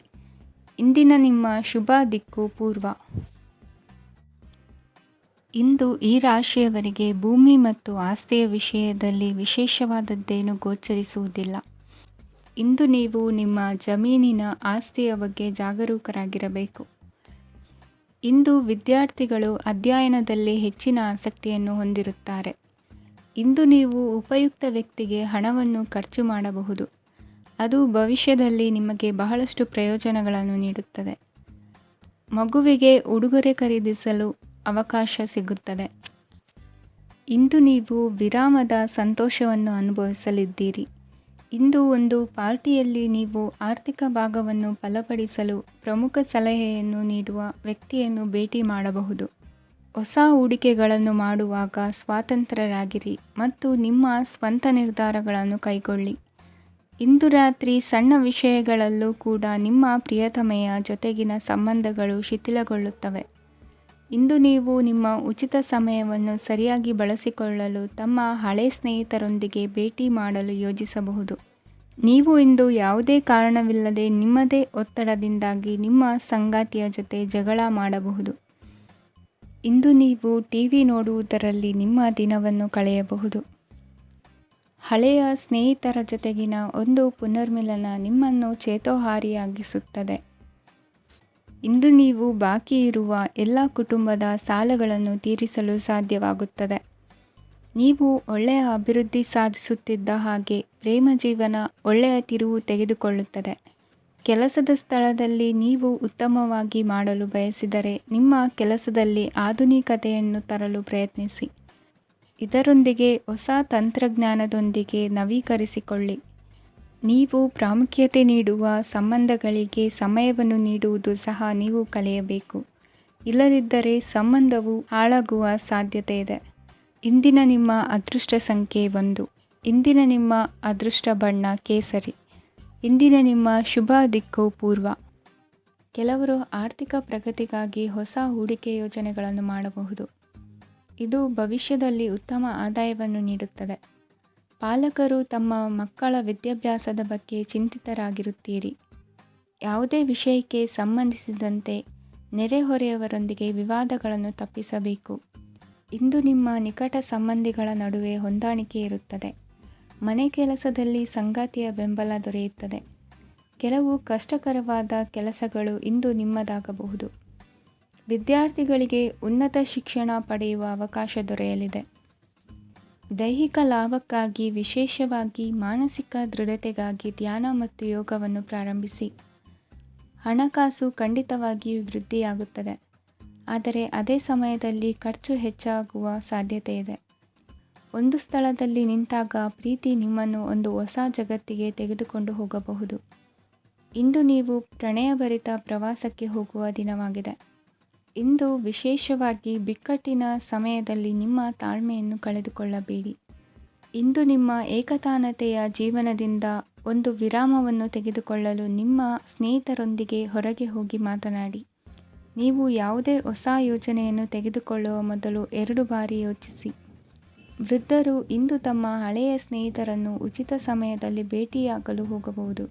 ಇಂದಿನ ನಿಮ್ಮ ಶುಭ ದಿಕ್ಕು ಪೂರ್ವ. ಇಂದು ಈ ರಾಶಿಯವರಿಗೆ ಭೂಮಿ ಮತ್ತು ಆಸ್ತಿಯ ವಿಷಯದಲ್ಲಿ ವಿಶೇಷವಾದದ್ದೇನು ಗೋಚರಿಸುವುದಿಲ್ಲ. ಇಂದು ನೀವು ನಿಮ್ಮ ಜಮೀನಿನ ಆಸ್ತಿಯ ಬಗ್ಗೆ ಜಾಗರೂಕರಾಗಿರಬೇಕು. ಇಂದು ವಿದ್ಯಾರ್ಥಿಗಳು ಅಧ್ಯಯನದಲ್ಲಿ ಹೆಚ್ಚಿನ ಆಸಕ್ತಿಯನ್ನು ಹೊಂದಿರುತ್ತಾರೆ. ಇಂದು ನೀವು ಉಪಯುಕ್ತ ವ್ಯಕ್ತಿಗೆ ಹಣವನ್ನು ಖರ್ಚು ಮಾಡಬಹುದು. ಅದು ಭವಿಷ್ಯದಲ್ಲಿ ನಿಮಗೆ ಬಹಳಷ್ಟು ಪ್ರಯೋಜನಗಳನ್ನು ನೀಡುತ್ತದೆ. ಮಗುವಿಗೆ ಉಡುಗೊರೆ ಖರೀದಿಸಲು ಅವಕಾಶ ಸಿಗುತ್ತದೆ. ಇಂದು ನೀವು ವಿರಾಮದ ಸಂತೋಷವನ್ನು ಅನುಭವಿಸಲಿದ್ದೀರಿ. ಇಂದು ಒಂದು ಪಾರ್ಟಿಯಲ್ಲಿ ನೀವು ಆರ್ಥಿಕ ಭಾಗವನ್ನು ಬಲಪಡಿಸಲು ಪ್ರಮುಖ ಸಲಹೆಯನ್ನು ನೀಡುವ ವ್ಯಕ್ತಿಯನ್ನು ಭೇಟಿ ಮಾಡಬಹುದು. ಹೊಸ ಹೂಡಿಕೆಗಳನ್ನು ಮಾಡುವಾಗ ಸ್ವತಂತ್ರರಾಗಿರಿ ಮತ್ತು ನಿಮ್ಮ ಸ್ವಂತ ನಿರ್ಧಾರಗಳನ್ನು ಕೈಗೊಳ್ಳಿ. ಇಂದು ರಾತ್ರಿ ಸಣ್ಣ ವಿಷಯಗಳಲ್ಲೂ ಕೂಡ ನಿಮ್ಮ ಪ್ರಿಯತಮೆಯ ಜೊತೆಗಿನ ಸಂಬಂಧಗಳು ಶಿಥಿಲಗೊಳ್ಳುತ್ತವೆ. ಇಂದು ನೀವು ನಿಮ್ಮ ಉಚಿತ ಸಮಯವನ್ನು ಸರಿಯಾಗಿ ಬಳಸಿಕೊಳ್ಳಲು ತಮ್ಮ ಹಳೆ ಸ್ನೇಹಿತರೊಂದಿಗೆ ಭೇಟಿ ಮಾಡಲು ಯೋಜಿಸಬಹುದು. ನೀವು ಇಂದು ಯಾವುದೇ ಕಾರಣವಿಲ್ಲದೆ ನಿಮ್ಮದೇ ಒತ್ತಡದಿಂದಾಗಿ ನಿಮ್ಮ ಸಂಗಾತಿಯ ಜೊತೆ ಜಗಳ ಮಾಡಬಹುದು. ಇಂದು ನೀವು ಟಿವಿ ನೋಡುವುದರಲ್ಲಿ ನಿಮ್ಮ ದಿನವನ್ನು ಕಳೆಯಬಹುದು. ಹಳೆಯ ಸ್ನೇಹಿತರ ಜೊತೆಗಿನ ಒಂದು ಪುನರ್ಮಿಲನ ನಿಮ್ಮನ್ನು ಚೇತೋಹಾರಿಯಾಗಿಸುತ್ತದೆ. ಇಂದು ನೀವು ಬಾಕಿ ಇರುವ ಎಲ್ಲ ಕುಟುಂಬದ ಸಾಲಗಳನ್ನು ತೀರಿಸಲು ಸಾಧ್ಯವಾಗುತ್ತದೆ. ನೀವು ಒಳ್ಳೆಯ ಅಭಿವೃದ್ಧಿ ಸಾಧಿಸುತ್ತಿದ್ದ ಹಾಗೆ ಪ್ರೇಮ ಜೀವನ ಒಳ್ಳೆಯ ತಿರುವು ತೆಗೆದುಕೊಳ್ಳುತ್ತದೆ. ಕೆಲಸದ ಸ್ಥಳದಲ್ಲಿ ನೀವು ಉತ್ತಮವಾಗಿ ಮಾಡಲು ಬಯಸಿದರೆ ನಿಮ್ಮ ಕೆಲಸದಲ್ಲಿ ಆಧುನಿಕತೆಯನ್ನು ತರಲು ಪ್ರಯತ್ನಿಸಿ. ಇದರೊಂದಿಗೆ ಹೊಸ ತಂತ್ರಜ್ಞಾನದೊಂದಿಗೆ ನವೀಕರಿಸಿಕೊಳ್ಳಿ. ನೀವು ಪ್ರಾಮುಖ್ಯತೆ ನೀಡುವ ಸಂಬಂಧಗಳಿಗೆ ಸಮಯವನ್ನು ನೀಡುವುದು ಸಹ ನೀವು ಕಲಿಯಬೇಕು. ಇಲ್ಲದಿದ್ದರೆ ಸಂಬಂಧವು ಹಾಳಾಗುವ ಸಾಧ್ಯತೆ ಇದೆ. ಇಂದಿನ ನಿಮ್ಮ ಅದೃಷ್ಟ ಸಂಖ್ಯೆ 1. ಇಂದಿನ ನಿಮ್ಮ ಅದೃಷ್ಟ ಬಣ್ಣ ಕೇಸರಿ. ಇಂದಿನ ನಿಮ್ಮ ಶುಭ ದಿಕ್ಕು ಪೂರ್ವ. ಕೆಲವರು ಆರ್ಥಿಕ ಪ್ರಗತಿಗಾಗಿ ಹೊಸ ಹೂಡಿಕೆ ಯೋಜನೆಗಳನ್ನು ಮಾಡಬಹುದು. ಇದು ಭವಿಷ್ಯದಲ್ಲಿ ಉತ್ತಮ ಆದಾಯವನ್ನು ನೀಡುತ್ತದೆ. ಪಾಲಕರು ತಮ್ಮ ಮಕ್ಕಳ ವಿದ್ಯಾಭ್ಯಾಸದ ಬಗ್ಗೆ ಚಿಂತಿತರಾಗಿರುತ್ತೀರಿ. ಯಾವುದೇ ವಿಷಯಕ್ಕೆ ಸಂಬಂಧಿಸಿದಂತೆ ನೆರೆಹೊರೆಯವರೊಂದಿಗೆ ವಿವಾದಗಳನ್ನು ತಪ್ಪಿಸಬೇಕು. ಇಂದು ನಿಮ್ಮ ನಿಕಟ ಸಂಬಂಧಿಗಳ ನಡುವೆ ಹೊಂದಾಣಿಕೆ ಇರುತ್ತದೆ. ಮನೆ ಕೆಲಸದಲ್ಲಿ ಸಂಗಾತಿಯ ಬೆಂಬಲ ದೊರೆಯುತ್ತದೆ. ಕೆಲವು ಕಷ್ಟಕರವಾದ ಕೆಲಸಗಳು ಇಂದು ನಿಮ್ಮದಾಗಬಹುದು. ವಿದ್ಯಾರ್ಥಿಗಳಿಗೆ ಉನ್ನತ ಶಿಕ್ಷಣ ಪಡೆಯುವ ಅವಕಾಶ ದೊರೆಯಲಿದೆ. ದೈಹಿಕ ಲಾಭಕ್ಕಾಗಿ, ವಿಶೇಷವಾಗಿ ಮಾನಸಿಕ ದೃಢತೆಗಾಗಿ ಧ್ಯಾನ ಮತ್ತು ಯೋಗವನ್ನು ಪ್ರಾರಂಭಿಸಿ. ಹಣಕಾಸು ಖಂಡಿತವಾಗಿಯೂ ವೃದ್ಧಿಯಾಗುತ್ತದೆ, ಆದರೆ ಅದೇ ಸಮಯದಲ್ಲಿ ಖರ್ಚು ಹೆಚ್ಚಾಗುವ ಸಾಧ್ಯತೆ ಇದೆ. ಒಂದು ಸ್ಥಳದಲ್ಲಿ ನಿಂತಾಗ ಪ್ರೀತಿ ನಿಮ್ಮನ್ನು ಒಂದು ಹೊಸ ಜಗತ್ತಿಗೆ ತೆಗೆದುಕೊಂಡು ಹೋಗಬಹುದು. ಇಂದು ನೀವು ಪ್ರಣಯಭರಿತ ಪ್ರವಾಸಕ್ಕೆ ಹೋಗುವ ದಿನವಾಗಿದೆ. ಇಂದು ವಿಶೇಷವಾಗಿ ಬಿಕ್ಕಟ್ಟಿನ ಸಮಯದಲ್ಲಿ ನಿಮ್ಮ ತಾಳ್ಮೆಯನ್ನು ಕಳೆದುಕೊಳ್ಳಬೇಡಿ. ಇಂದು ನಿಮ್ಮ ಏಕತಾನತೆಯ ಜೀವನದಿಂದ ಒಂದು ವಿರಾಮವನ್ನು ತೆಗೆದುಕೊಳ್ಳಲು ನಿಮ್ಮ ಸ್ನೇಹಿತರೊಂದಿಗೆ ಹೊರಗೆ ಹೋಗಿ ಮಾತನಾಡಿ. ನೀವು ಯಾವುದೇ ಹೊಸ ಯೋಜನೆಯನ್ನು ತೆಗೆದುಕೊಳ್ಳುವ ಮೊದಲು 2 ಬಾರಿ ಯೋಚಿಸಿ. ವೃದ್ಧರು ಇಂದು ತಮ್ಮ ಹಳೆಯ ಸ್ನೇಹಿತರನ್ನು ಉಚಿತ ಸಮಯದಲ್ಲಿ ಭೇಟಿಯಾಗಲು ಹೋಗಬಹುದು.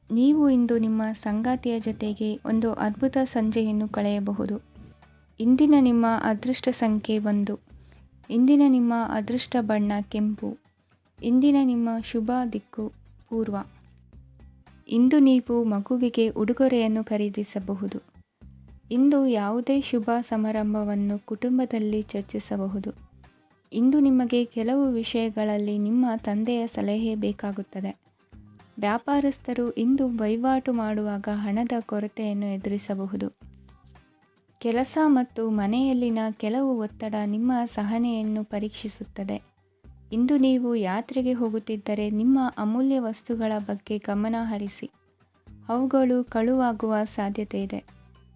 ನೀವು ಇಂದು ನಿಮ್ಮ ಸಂಗಾತಿಯ ಜೊತೆಗೆ ಒಂದು ಅದ್ಭುತ ಸಂಜೆಯನ್ನು ಕಳೆಯಬಹುದು. ಇಂದಿನ ನಿಮ್ಮ ಅದೃಷ್ಟ ಸಂಖ್ಯೆ 1. ಇಂದಿನ ನಿಮ್ಮ ಅದೃಷ್ಟ ಬಣ್ಣ ಕೆಂಪು. ಇಂದಿನ ನಿಮ್ಮ ಶುಭ ದಿಕ್ಕು ಪೂರ್ವ. ಇಂದು ನೀವು ಮಗುವಿಗೆ ಉಡುಗೊರೆಯನ್ನು ಖರೀದಿಸಬಹುದು. ಇಂದು ಯಾವುದೇ ಶುಭ ಸಮಾರಂಭವನ್ನು ಕುಟುಂಬದಲ್ಲಿ ಚರ್ಚಿಸಬಹುದು. ಇಂದು ನಿಮಗೆ ಕೆಲವು ವಿಷಯಗಳಲ್ಲಿ ನಿಮ್ಮ ತಂದೆಯ ಸಲಹೆ ಬೇಕಾಗುತ್ತದೆ. ವ್ಯಾಪಾರಸ್ಥರು ಇಂದು ವಹಿವಾಟು ಮಾಡುವಾಗ ಹಣದ ಕೊರತೆಯನ್ನು ಎದುರಿಸಬಹುದು. ಕೆಲಸ ಮತ್ತು ಮನೆಯಲ್ಲಿನ ಕೆಲವು ಒತ್ತಡ ನಿಮ್ಮ ಸಹನೆಯನ್ನು ಪರೀಕ್ಷಿಸುತ್ತದೆ. ಇಂದು ನೀವು ಯಾತ್ರೆಗೆ ಹೋಗುತ್ತಿದ್ದರೆ ನಿಮ್ಮ ಅಮೂಲ್ಯ ವಸ್ತುಗಳ ಬಗ್ಗೆ ಗಮನ ಹರಿಸಿ. ಅವುಗಳು ಕಳುವಾಗುವ ಸಾಧ್ಯತೆ ಇದೆ.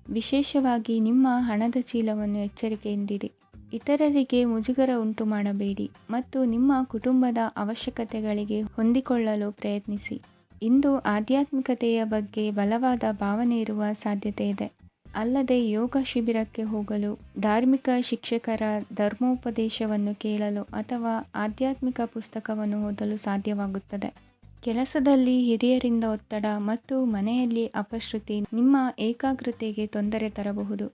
ವಿಶೇಷವಾಗಿ ನಿಮ್ಮ ಹಣದ ಚೀಲವನ್ನು ಎಚ್ಚರಿಕೆಯಿಂದಿಡಿ. ಇತರರಿಗೆ ಮುಜುಗರ ಉಂಟು ಮಾಡಬೇಡಿ ಮತ್ತು ನಿಮ್ಮ ಕುಟುಂಬದ ಅವಶ್ಯಕತೆಗಳಿಗೆ ಹೊಂದಿಕೊಳ್ಳಲು ಪ್ರಯತ್ನಿಸಿ. ಇಂದು ಆಧ್ಯಾತ್ಮಿಕತೆಯ ಬಗ್ಗೆ ಬಲವಾದ ಭಾವನೆ ಇರುವ ಸಾಧ್ಯತೆ ಇದೆ. ಅಲ್ಲದೆ ಯೋಗ ಶಿಬಿರಕ್ಕೆ ಹೋಗಲು, ಧಾರ್ಮಿಕ ಶಿಕ್ಷಕರ ಧರ್ಮೋಪದೇಶವನ್ನು ಕೇಳಲು ಅಥವಾ ಆಧ್ಯಾತ್ಮಿಕ ಪುಸ್ತಕವನ್ನು ಓದಲು ಸಾಧ್ಯವಾಗುತ್ತದೆ. ಕೆಲಸದಲ್ಲಿ ಹಿರಿಯರಿಂದ ಒತ್ತಡ ಮತ್ತು ಮನೆಯಲ್ಲಿ ಅಪಶ್ರುತಿ ನಿಮ್ಮ ಏಕಾಗ್ರತೆಗೆ ತೊಂದರೆ ತರಬಹುದು.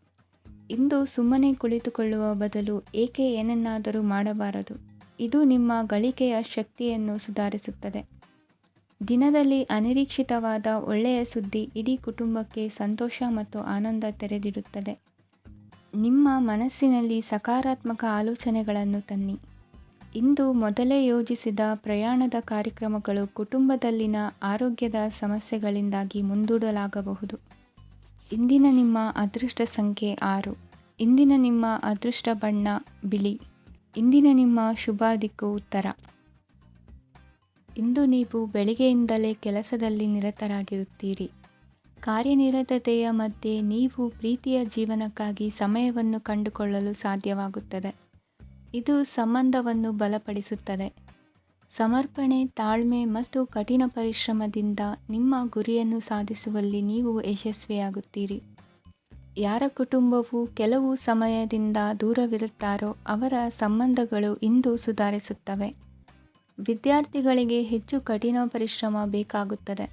ಇಂದು ಸುಮ್ಮನೆ ಕುಳಿತುಕೊಳ್ಳುವ ಬದಲು ಏಕೆ ಏನನ್ನಾದರೂ ಮಾಡಬಾರದು. ಇದು ನಿಮ್ಮ ಗಳಿಕೆಯ ಶಕ್ತಿಯನ್ನು ಸುಧಾರಿಸುತ್ತದೆ. ದಿನದಲ್ಲಿ ಅನಿರೀಕ್ಷಿತವಾದ ಒಳ್ಳೆಯ ಸುದ್ದಿ ಇಡೀ ಕುಟುಂಬಕ್ಕೆ ಸಂತೋಷ ಮತ್ತು ಆನಂದ ತೆರೆದಿಡುತ್ತದೆ. ನಿಮ್ಮ ಮನಸ್ಸಿನಲ್ಲಿ ಸಕಾರಾತ್ಮಕ ಆಲೋಚನೆಗಳನ್ನು ತನ್ನಿ. ಇಂದು ಮೊದಲೇ ಯೋಜಿಸಿದ ಪ್ರಯಾಣದ ಕಾರ್ಯಕ್ರಮಗಳು ಕುಟುಂಬದಲ್ಲಿನ ಆರೋಗ್ಯದ ಸಮಸ್ಯೆಗಳಿಂದಾಗಿ ಮುಂದೂಡಲಾಗಬಹುದು. ಇಂದಿನ ನಿಮ್ಮ ಅದೃಷ್ಟ ಸಂಖ್ಯೆ 6. ಇಂದಿನ ನಿಮ್ಮ ಅದೃಷ್ಟ ಬಣ್ಣ ಬಿಳಿ. ಇಂದಿನ ನಿಮ್ಮ ಶುಭ ದಿಕ್ಕು ಉತ್ತರ. ಇಂದು ನೀವು ಬೆಳಿಗ್ಗೆಯಿಂದಲೇ ಕೆಲಸದಲ್ಲಿ ನಿರತರಾಗಿರುತ್ತೀರಿ. ಕಾರ್ಯನಿರತತೆಯ ಮಧ್ಯೆ ನೀವು ಪ್ರೀತಿಯ ಜೀವನಕ್ಕಾಗಿ ಸಮಯವನ್ನು ಕಂಡುಕೊಳ್ಳಲು ಸಾಧ್ಯವಾಗುತ್ತದೆ. ಇದು ಸಂಬಂಧವನ್ನು ಬಲಪಡಿಸುತ್ತದೆ. ಸಮರ್ಪಣೆ, ತಾಳ್ಮೆ ಮತ್ತು ಕಠಿಣ ಪರಿಶ್ರಮದಿಂದ ನಿಮ್ಮ ಗುರಿಯನ್ನು ಸಾಧಿಸುವಲ್ಲಿ ನೀವು ಯಶಸ್ವಿಯಾಗುತ್ತೀರಿ. ಯಾರ ಕುಟುಂಬವು ಕೆಲವು ಸಮಯದಿಂದ ದೂರವಿರುತ್ತಾರೋ ಅವರ ಸಂಬಂಧಗಳು ಇಂದು ಸುಧಾರಿಸುತ್ತವೆ. ವಿದ್ಯಾರ್ಥಿಗಳಿಗೆ ಹೆಚ್ಚು ಕಠಿಣ ಪರಿಶ್ರಮ ಬೇಕಾಗುತ್ತದೆ.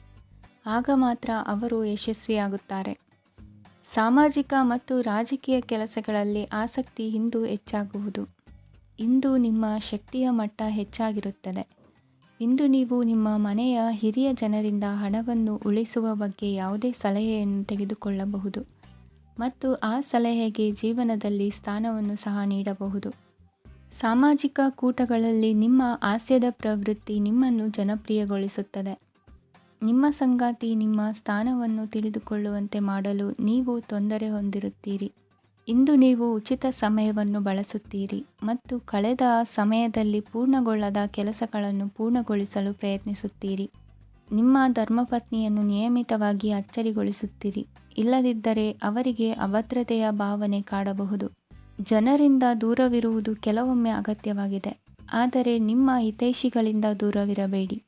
ಆಗ ಮಾತ್ರ ಅವರು ಯಶಸ್ವಿಯಾಗುತ್ತಾರೆ. ಸಾಮಾಜಿಕ ಮತ್ತು ರಾಜಕೀಯ ಕೆಲಸಗಳಲ್ಲಿ ಆಸಕ್ತಿ ಇಂದು ಹೆಚ್ಚಾಗುವುದು. ಇಂದು ನಿಮ್ಮ ಶಕ್ತಿಯ ಮಟ್ಟ ಹೆಚ್ಚಾಗಿರುತ್ತದೆ. ಇಂದು ನೀವು ನಿಮ್ಮ ಮನೆಯ ಹಿರಿಯ ಜನರಿಂದ ಹಣವನ್ನು ಉಳಿಸುವ ಬಗ್ಗೆ ಯಾವುದೇ ಸಲಹೆಯನ್ನು ತೆಗೆದುಕೊಳ್ಳಬಹುದು ಮತ್ತು ಆ ಸಲಹೆಗೆ ಜೀವನದಲ್ಲಿ ಸ್ಥಾನವನ್ನು ಸಹ ನೀಡಬಹುದು. ಸಾಮಾಜಿಕ ಕೂಟಗಳಲ್ಲಿ ನಿಮ್ಮ ಹಾಸ್ಯದ ಪ್ರವೃತ್ತಿ ನಿಮ್ಮನ್ನು ಜನಪ್ರಿಯಗೊಳಿಸುತ್ತದೆ. ನಿಮ್ಮ ಸಂಗಾತಿ ನಿಮ್ಮ ಸ್ಥಾನವನ್ನು ತಿಳಿದುಕೊಳ್ಳುವಂತೆ ಮಾಡಲು ನೀವು ತೊಂದರೆ ಹೊಂದಿರುತ್ತೀರಿ. ಇಂದು ನೀವು ಉಚಿತ ಸಮಯವನ್ನು ಬಳಸುತ್ತೀರಿ ಮತ್ತು ಕಳೆದ ಸಮಯದಲ್ಲಿ ಪೂರ್ಣಗೊಳ್ಳದ ಕೆಲಸಗಳನ್ನು ಪೂರ್ಣಗೊಳಿಸಲು ಪ್ರಯತ್ನಿಸುತ್ತೀರಿ. ನಿಮ್ಮ ಧರ್ಮಪತ್ನಿಯನ್ನು ನಿಯಮಿತವಾಗಿ ಅಚ್ಚರಿಗೊಳಿಸುತ್ತೀರಿ. ಇಲ್ಲದಿದ್ದರೆ ಅವರಿಗೆ ಅಭದ್ರತೆಯ ಭಾವನೆ ಕಾಡಬಹುದು. ಜನರಿಂದ ದೂರವಿರುವುದು ಕೆಲವೊಮ್ಮೆ ಅಗತ್ಯವಾಗಿದೆ, ಆದರೆ ನಿಮ್ಮ ಹಿತೈಷಿಗಳಿಂದ ದೂರವಿರಬೇಡಿ.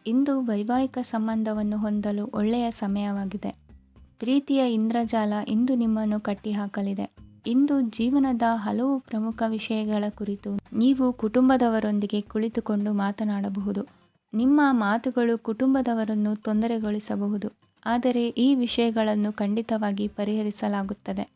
ಇಂದು ವೈವಾಹಿಕ ಸಂಬಂಧವನ್ನು ಹೊಂದಲು ಒಳ್ಳೆಯ ಸಮಯವಾಗಿದೆ. ಪ್ರೀತಿಯ ಇಂದ್ರಜಾಲ ಇಂದು ನಿಮ್ಮನ್ನು ಕಟ್ಟಿಹಾಕಲಿದೆ. ಇಂದು ಜೀವನದ ಹಲವು ಪ್ರಮುಖ ವಿಷಯಗಳ ಕುರಿತು ನೀವು ಕುಟುಂಬದವರೊಂದಿಗೆ ಕುಳಿತುಕೊಂಡು ಮಾತನಾಡಬಹುದು. ನಿಮ್ಮ ಮಾತುಗಳು ಕುಟುಂಬದವರನ್ನು ತೊಂದರೆಗೊಳಿಸಬಹುದು, ಆದರೆ ಈ ವಿಷಯಗಳನ್ನು ಖಂಡಿತವಾಗಿ ಪರಿಹರಿಸಲಾಗುತ್ತದೆ.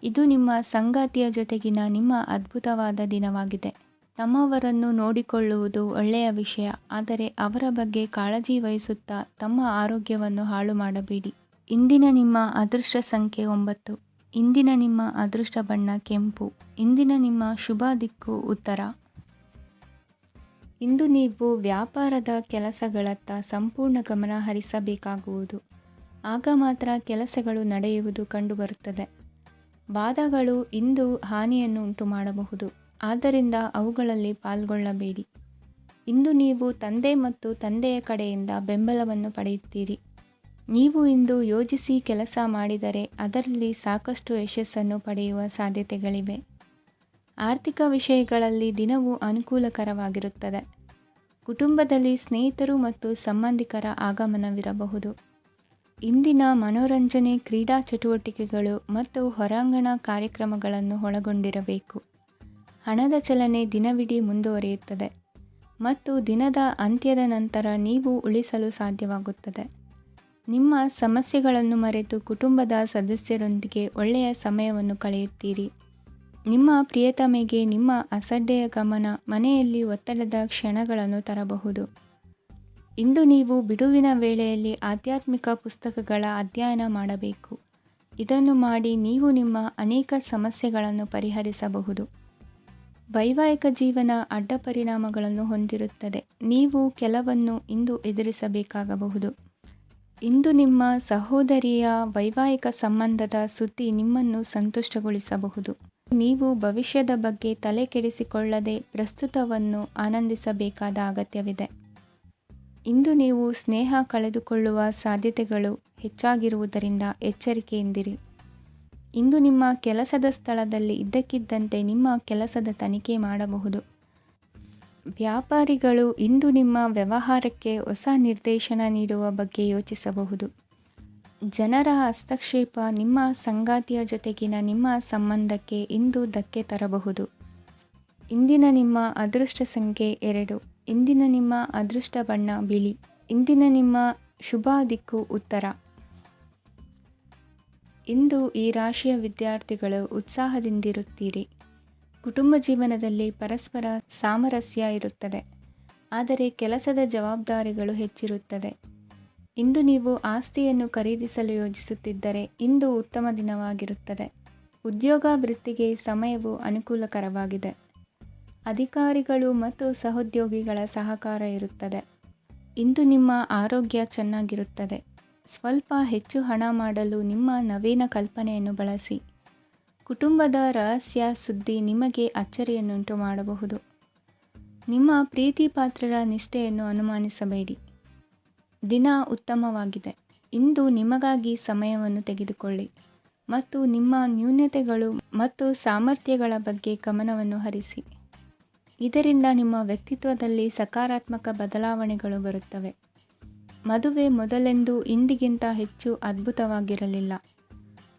ಇದು ನಿಮ್ಮ ಸಂಗಾತಿಯ ಜೊತೆಗಿನ ನಿಮ್ಮ ಅದ್ಭುತವಾದ ದಿನವಾಗಿದೆ. ತಮ್ಮವರನ್ನು ನೋಡಿಕೊಳ್ಳುವುದು ಒಳ್ಳೆಯ ವಿಷಯ, ಆದರೆ ಅವರ ಬಗ್ಗೆ ಕಾಳಜಿ ವಹಿಸುತ್ತಾ ತಮ್ಮ ಆರೋಗ್ಯವನ್ನು ಹಾಳು ಮಾಡಬೇಡಿ. ಇಂದಿನ ನಿಮ್ಮ ಅದೃಷ್ಟ ಸಂಖ್ಯೆ 9. ಇಂದಿನ ನಿಮ್ಮ ಅದೃಷ್ಟ ಬಣ್ಣ ಕೆಂಪು. ಇಂದಿನ ನಿಮ್ಮ ಶುಭ ದಿಕ್ಕು ಉತ್ತರ. ಇಂದು ನೀವು ವ್ಯಾಪಾರದ ಕೆಲಸಗಳತ್ತ ಸಂಪೂರ್ಣ ಗಮನ ಹರಿಸಬೇಕಾಗುವುದು. ಆಗ ಮಾತ್ರ ಕೆಲಸಗಳು ನಡೆಯುವುದು ಕಂಡುಬರುತ್ತದೆ. ವಾದಗಳು ಇಂದು ಹಾನಿಯನ್ನು ಉಂಟು ಮಾಡಬಹುದು, ಆದ್ದರಿಂದ ಅವುಗಳಲ್ಲಿ ಪಾಲ್ಗೊಳ್ಳಬೇಡಿ. ಇಂದು ನೀವು ತಂದೆ ಮತ್ತು ತಂದೆಯ ಕಡೆಯಿಂದ ಬೆಂಬಲವನ್ನು ಪಡೆಯುತ್ತೀರಿ. ನೀವು ಇಂದು ಯೋಜಿಸಿ ಕೆಲಸ ಮಾಡಿದರೆ ಅದರಲ್ಲಿ ಸಾಕಷ್ಟು ಯಶಸ್ಸನ್ನು ಪಡೆಯುವ ಸಾಧ್ಯತೆಗಳಿವೆ. ಆರ್ಥಿಕ ವಿಷಯಗಳಲ್ಲಿ ದಿನವೂ ಅನುಕೂಲಕರವಾಗಿರುತ್ತದೆ. ಕುಟುಂಬದಲ್ಲಿ ಸ್ನೇಹಿತರು ಮತ್ತು ಸಂಬಂಧಿಕರ ಆಗಮನವಿರಬಹುದು. ಇಂದಿನ ಮನೋರಂಜನೆ ಕ್ರೀಡಾ ಚಟುವಟಿಕೆಗಳು ಮತ್ತು ಹೊರಾಂಗಣ ಕಾರ್ಯಕ್ರಮಗಳನ್ನು ಒಳಗೊಂಡಿರಬೇಕು. ಹಣದ ಚಲನೆ ದಿನವಿಡೀ ಮುಂದುವರಿಯುತ್ತದೆ ಮತ್ತು ದಿನದ ಅಂತ್ಯದ ನಂತರ ನೀವು ಉಳಿಸಲು ಸಾಧ್ಯವಾಗುತ್ತದೆ. ನಿಮ್ಮ ಸಮಸ್ಯೆಗಳನ್ನು ಮರೆತು ಕುಟುಂಬದ ಸದಸ್ಯರೊಂದಿಗೆ ಒಳ್ಳೆಯ ಸಮಯವನ್ನು ಕಳೆಯುತ್ತೀರಿ. ನಿಮ್ಮ ಪ್ರಿಯತಮೆಗೆ ನಿಮ್ಮ ಅಸಡ್ಡೆಯ ಗಮನ ಮನೆಯಲ್ಲಿ ಒತ್ತಡದ ಕ್ಷಣಗಳನ್ನು ತರಬಹುದು. ಇಂದು ನೀವು ಬಿಡುವಿನ ವೇಳೆಯಲ್ಲಿ ಆಧ್ಯಾತ್ಮಿಕ ಪುಸ್ತಕಗಳ ಅಧ್ಯಯನ ಮಾಡಬೇಕು. ಇದನ್ನು ಮಾಡಿ ನೀವು ನಿಮ್ಮ ಅನೇಕ ಸಮಸ್ಯೆಗಳನ್ನು ಪರಿಹರಿಸಬಹುದು. ವೈವಾಹಿಕ ಜೀವನ ಅಡ್ಡ ಪರಿಣಾಮಗಳನ್ನು ಹೊಂದಿರುತ್ತದೆ. ನೀವು ಕೆಲವನ್ನು ಇಂದು ಎದುರಿಸಬೇಕಾಗಬಹುದು. ಇಂದು ನಿಮ್ಮ ಸಹೋದರಿಯ ವೈವಾಹಿಕ ಸಂಬಂಧದ ಸುದ್ದಿ ನಿಮ್ಮನ್ನು ಸಂತುಷ್ಟಗೊಳಿಸಬಹುದು. ನೀವು ಭವಿಷ್ಯದ ಬಗ್ಗೆ ತಲೆ ಕೆಡಿಸಿಕೊಳ್ಳದೆ ಪ್ರಸ್ತುತವನ್ನು ಆನಂದಿಸಬೇಕಾದ ಅಗತ್ಯವಿದೆ. ಇಂದು ನೀವು ಸ್ನೇಹ ಕಳೆದುಕೊಳ್ಳುವ ಸಾಧ್ಯತೆಗಳು ಹೆಚ್ಚಾಗಿರುವುದರಿಂದ ಎಚ್ಚರಿಕೆಯಿಂದಿರಿ. ಇಂದು ನಿಮ್ಮ ಕೆಲಸದ ಸ್ಥಳದಲ್ಲಿ ಇದ್ದಕ್ಕಿದ್ದಂತೆ ನಿಮ್ಮ ಕೆಲಸದ ತನಿಖೆ ಮಾಡಬಹುದು. ವ್ಯಾಪಾರಿಗಳು ಇಂದು ನಿಮ್ಮ ವ್ಯವಹಾರಕ್ಕೆ ಹೊಸ ನಿರ್ದೇಶನ ನೀಡುವ ಬಗ್ಗೆ ಯೋಚಿಸಬಹುದು. ಜನರ ಹಸ್ತಕ್ಷೇಪ ನಿಮ್ಮ ಸಂಗಾತಿಯ ಜೊತೆಗಿನ ನಿಮ್ಮ ಸಂಬಂಧಕ್ಕೆ ಇಂದು ಧಕ್ಕೆ ತರಬಹುದು. ಇಂದಿನ ನಿಮ್ಮ ಅದೃಷ್ಟ ಸಂಖ್ಯೆ 2. ಇಂದಿನ ನಿಮ್ಮ ಅದೃಷ್ಟ ಬಣ್ಣ ಬಿಳಿ. ಇಂದಿನ ನಿಮ್ಮ ಶುಭ ದಿಕ್ಕು ಉತ್ತರ. ಇಂದು ಈ ರಾಶಿಯ ವಿದ್ಯಾರ್ಥಿಗಳು ಉತ್ಸಾಹದಿಂದಿರುತ್ತೀರಿ. ಕುಟುಂಬ ಜೀವನದಲ್ಲಿ ಪರಸ್ಪರ ಸಾಮರಸ್ಯ ಇರುತ್ತದೆ, ಆದರೆ ಕೆಲಸದ ಜವಾಬ್ದಾರಿಗಳು ಹೆಚ್ಚಿರುತ್ತದೆ. ಇಂದು ನೀವು ಆಸ್ತಿಯನ್ನು ಖರೀದಿಸಲು ಯೋಜಿಸುತ್ತಿದ್ದರೆ ಇಂದು ಉತ್ತಮ ದಿನವಾಗಿರುತ್ತದೆ. ಉದ್ಯೋಗ ವೃತ್ತಿಗೆ ಸಮಯವು ಅನುಕೂಲಕರವಾಗಿದೆ. ಅಧಿಕಾರಿಗಳು ಮತ್ತು ಸಹೋದ್ಯೋಗಿಗಳ ಸಹಕಾರ ಇರುತ್ತದೆ. ಇಂದು ನಿಮ್ಮ ಆರೋಗ್ಯ ಚೆನ್ನಾಗಿರುತ್ತದೆ. ಸ್ವಲ್ಪ ಹೆಚ್ಚು ಹಣ ಮಾಡಲು ನಿಮ್ಮ ನವೀನ ಕಲ್ಪನೆಯನ್ನು ಬಳಸಿ. ಕುಟುಂಬದ ರಹಸ್ಯ ಸುದ್ದಿ ನಿಮಗೆ ಅಚ್ಚರಿಯನ್ನುಂಟು ಮಾಡಬಹುದು. ನಿಮ್ಮ ಪ್ರೀತಿ ಪಾತ್ರರ ನಿಷ್ಠೆಯನ್ನು ಅನುಮಾನಿಸಬೇಡಿ. ದಿನ ಉತ್ತಮವಾಗಿದೆ. ಇಂದು ನಿಮಗಾಗಿ ಸಮಯವನ್ನು ತೆಗೆದುಕೊಳ್ಳಿ ಮತ್ತು ನಿಮ್ಮ ನ್ಯೂನತೆಗಳು ಮತ್ತು ಸಾಮರ್ಥ್ಯಗಳ ಬಗ್ಗೆ ಗಮನವನ್ನು ಹರಿಸಿ. ಇದರಿಂದ ನಿಮ್ಮ ವ್ಯಕ್ತಿತ್ವದಲ್ಲಿ ಸಕಾರಾತ್ಮಕ ಬದಲಾವಣೆಗಳು ಬರುತ್ತವೆ. ಮದುವೆ ಮೊದಲೆಂದೂ ಇಂದಿಗಿಂತ ಹೆಚ್ಚು ಅದ್ಭುತವಾಗಿರಲಿಲ್ಲ.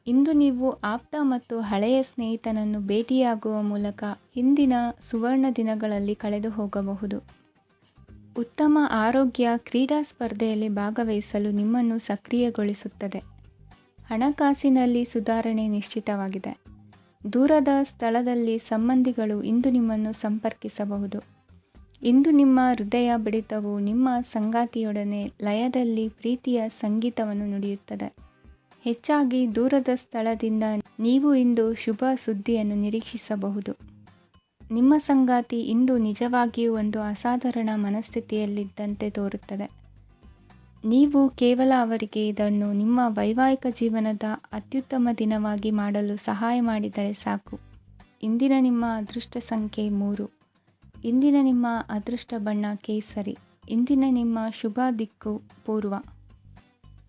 ಇಂದು ನೀವು ಆಪ್ತ ಮತ್ತು ಹಳೆಯ ಸ್ನೇಹಿತನನ್ನು ಭೇಟಿಯಾಗುವ ಮೂಲಕ ಹಿಂದಿನ ಸುವರ್ಣ ದಿನಗಳಲ್ಲಿ ಕಳೆದು ಹೋಗಬಹುದು. ಉತ್ತಮ ಆರೋಗ್ಯ ಕ್ರೀಡಾ ಸ್ಪರ್ಧೆಯಲ್ಲಿ ಭಾಗವಹಿಸಲು ನಿಮ್ಮನ್ನು ಸಕ್ರಿಯಗೊಳಿಸುತ್ತದೆ. ಹಣಕಾಸಿನಲ್ಲಿ ಸುಧಾರಣೆ ನಿಶ್ಚಿತವಾಗಿದೆ. ದೂರದ ಸ್ಥಳದಲ್ಲಿ ಸಂಬಂಧಿಗಳು ಇಂದು ನಿಮ್ಮನ್ನು ಸಂಪರ್ಕಿಸಬಹುದು. ಇಂದು ನಿಮ್ಮ ಹೃದಯ ಬಡಿತವು ನಿಮ್ಮ ಸಂಗಾತಿಯೊಡನೆ ಲಯದಲ್ಲಿ ಪ್ರೀತಿಯ ಸಂಗೀತವನ್ನು ನುಡಿಯುತ್ತದೆ. ಹೆಚ್ಚಾಗಿ ದೂರದ ಸ್ಥಳದಿಂದ ನೀವು ಇಂದು ಶುಭ ಸುದ್ದಿಯನ್ನು ನಿರೀಕ್ಷಿಸಬಹುದು. ನಿಮ್ಮ ಸಂಗಾತಿ ಇಂದು ನಿಜವಾಗಿಯೂ ಒಂದು ಅಸಾಧಾರಣ ಮನಸ್ಥಿತಿಯಲ್ಲಿದ್ದಂತೆ ತೋರುತ್ತದೆ. ನೀವು ಕೇವಲ ಅವರಿಗೆ ಇದನ್ನು ನಿಮ್ಮ ವೈವಾಹಿಕ ಜೀವನದ ಅತ್ಯುತ್ತಮ ದಿನವಾಗಿ ಮಾಡಲು ಸಹಾಯ ಮಾಡಿದರೆ ಸಾಕು. ಇಂದಿನ ನಿಮ್ಮ ಅದೃಷ್ಟ ಸಂಖ್ಯೆ 3. ಇಂದಿನ ನಿಮ್ಮ ಅದೃಷ್ಟ ಬಣ್ಣ ಕೇಸರಿ. ಇಂದಿನ ನಿಮ್ಮ ಶುಭ ದಿಕ್ಕು ಪೂರ್ವ.